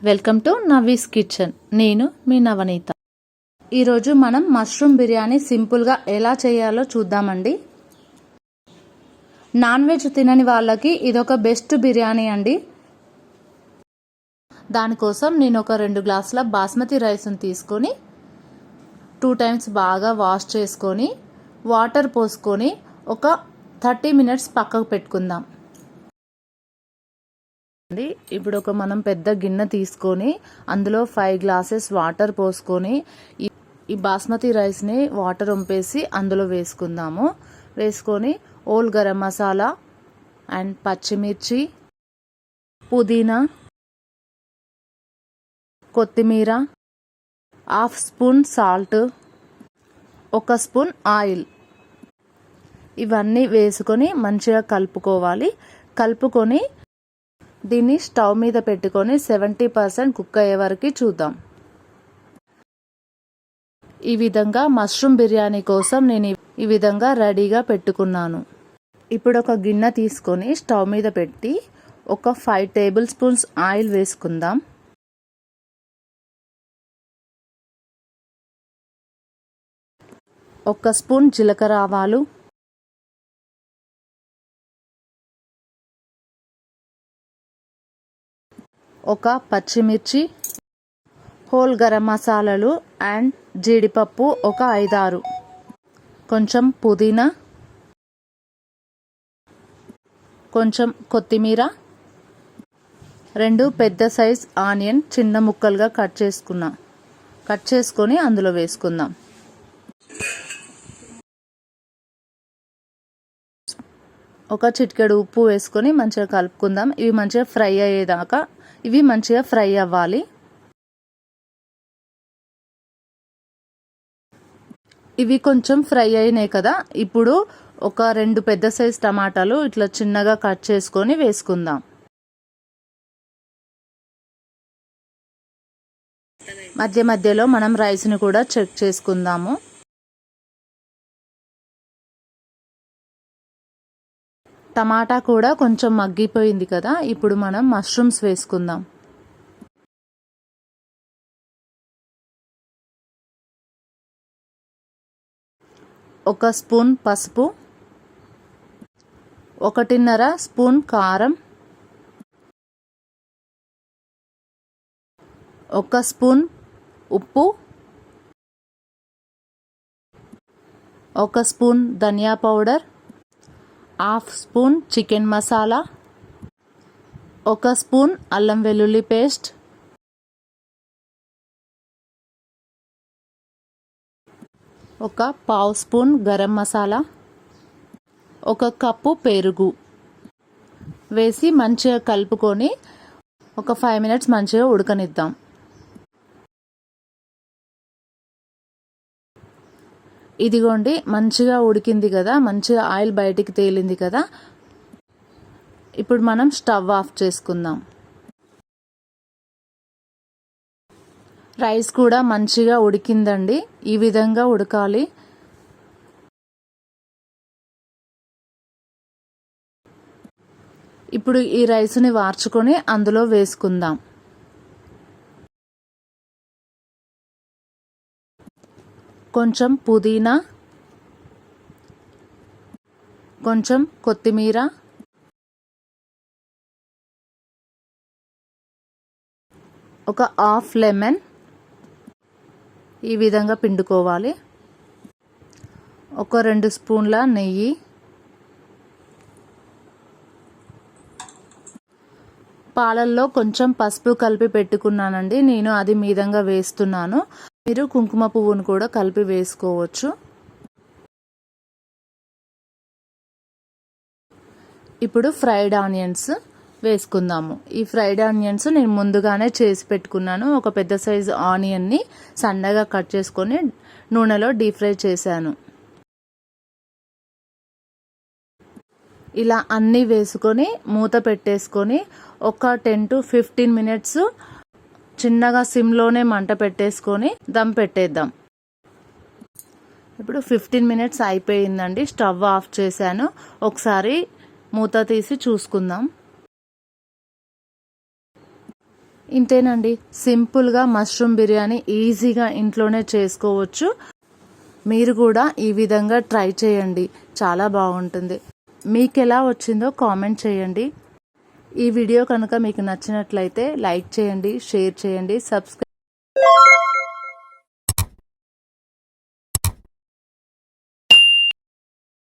Welcome to Navis kitchen. నేను మీ నవనీత. ఈరోజు మనం మష్రూమ్ బిర్యానీ సింపుల్గా ఎలా చేయాలో చూద్దామండి. నాన్ వెజ్ తినని వాళ్ళకి ఇదొక బెస్ట్ బిర్యానీ అండి. దానికోసం నేను ఒక 2 గ్లాసుల బాస్మతి రైస్ని తీసుకొని 2 టైమ్స్ బాగా వాష్ చేసుకొని వాటర్ పోసుకొని ఒక 30 మినిట్స్ పక్కకు పెట్టుకుందాం. ఇప్పుడు మనం పెద్ద గిన్నె తీసుకొని అందులో 5 గ్లాసెస్ వాటర్ పోసుకొని ఈ బాస్మతి రైస్ని వాటర్ వంపేసి అందులో వేసుకుందాము. వేసుకొని ఓల్ గరం మసాలా అండ్ పచ్చిమిర్చి, పుదీనా, కొత్తిమీర, 1/2 స్పూన్ సాల్ట్, 1 స్పూన్ ఆయిల్ ఇవన్నీ వేసుకొని మంచిగా కలుపుకోవాలి. కలుపుకొని దీన్ని స్టవ్ మీద పెట్టుకొని 70% కుక్ అయ్యే వరకు చూద్దాం. ఈ విధంగా మష్రూమ్ బిర్యానీ కోసం నేను ఈ విధంగా రెడీగా పెట్టుకున్నాను. ఇప్పుడు ఒక గిన్నె తీసుకొని స్టవ్ మీద పెట్టి ఒక 5 టేబుల్ స్పూన్స్ ఆయిల్ వేసుకుందాం. ఒక స్పూన్ జీలకర్ర ఆవాలు, ఒక పచ్చిమిర్చి, హోల్ గరం మసాలాలు అండ్ జీడిపప్పు ఒక 5-6, కొంచెం పుదీనా, కొంచెం కొత్తిమీర, 2 పెద్ద సైజ్ ఆనియన్ చిన్న ముక్కలుగా కట్ చేసుకొని అందులో వేసుకుందాం. ఒక చిటికెడు ఉప్పు వేసుకొని మంచిగా కలుపుకుందాం. ఇవి మంచిగా ఫ్రై అయ్యేదాకా ఫ్రై అవ్వాలి. ఇవి కొంచెం ఫ్రై అయినాయి కదా. ఇప్పుడు ఒక 2 పెద్ద సైజ్ టమాటాలు ఇట్లా చిన్నగా కట్ చేసుకొని వేసుకుందాం. మధ్య మధ్యలో మనం రైస్ని కూడా చెక్ చేసుకుందాము. టమాటా కూడా కొంచెం మగ్గిపోయింది కదా. ఇప్పుడు మనం మష్రూమ్స్ వేసుకుందాం. ఒక స్పూన్ పసుపు, 1.5 స్పూన్ కారం, 1 స్పూన్ ఉప్పు, 1 స్పూన్ ధనియా powder, 1/2 spoon chicken masala, 1 spoon అల్లం వెల్లుల్లి paste, 1/2 spoon garam masala, 1 cup పెరుగు వేసి మంచిగా కలుపుకొని ఒక 5 మినిట్స్ మంచిగా ఉడకనిద్దాం. ఇదిగోండి మంచిగా ఉడికింది కదా, మంచిగా ఆయిల్ బయటికి తేలింది కదా. ఇప్పుడు మనం స్టవ్ ఆఫ్ చేసుకుందాం. రైస్ కూడా మంచిగా ఉడికిందండి. ఈ విధంగా ఉడకాలి. ఇప్పుడు ఈ రైస్ని వార్చుకొని అందులో వేసుకుందాం. కొంచెం పుదీనా, కొంచెం కొత్తిమీర, ఒక 1/2 లెమన్ ఈ విధంగా పిండుకోవాలి. ఒక 2 స్పూన్ల నెయ్యి, పాలల్లో కొంచెం పసుపు కలిపి పెట్టుకున్నానండి నేను, అది మీదంగా వేస్తున్నాను. మీరు కుంకుమ పువ్వును కూడా కలిపి వేసుకోవచ్చు. ఇప్పుడు ఫ్రైడ్ ఆనియన్స్ వేసుకుందాము. ఈ ఫ్రైడ్ ఆనియన్స్ నేను ముందుగానే చేసి పెట్టుకున్నాను. ఒక పెద్ద సైజు ఆనియన్ని సన్నగా కట్ చేసుకొని నూనెలో డీప్ ఫ్రై చేశాను. ఇలా అన్నీ వేసుకొని మూత పెట్టేసుకొని ఒక 10 to 15 మినిట్స్ చిన్నగా సిమ్లోనే మంట పెట్టేసుకొని దమ్ పెట్టేద్దాం. ఇప్పుడు 15 మినిట్స్ అయిపోయిందండి. స్టవ్ ఆఫ్ చేశాను. ఒకసారి మూత తీసి చూసుకుందాం. ఇంతేనండి, సింపుల్గా మష్రూమ్ బిర్యానీ ఈజీగా ఇంట్లోనే చేసుకోవచ్చు. మీరు కూడా ఈ విధంగా ట్రై చేయండి, చాలా బాగుంటుంది. మీకు ఎలా వచ్చిందో కామెంట్ చేయండి. ఈ వీడియో కనుక మీకు నచ్చినట్లయితే లైక్ చేయండి, షేర్ చేయండి, సబ్స్క్రైబ్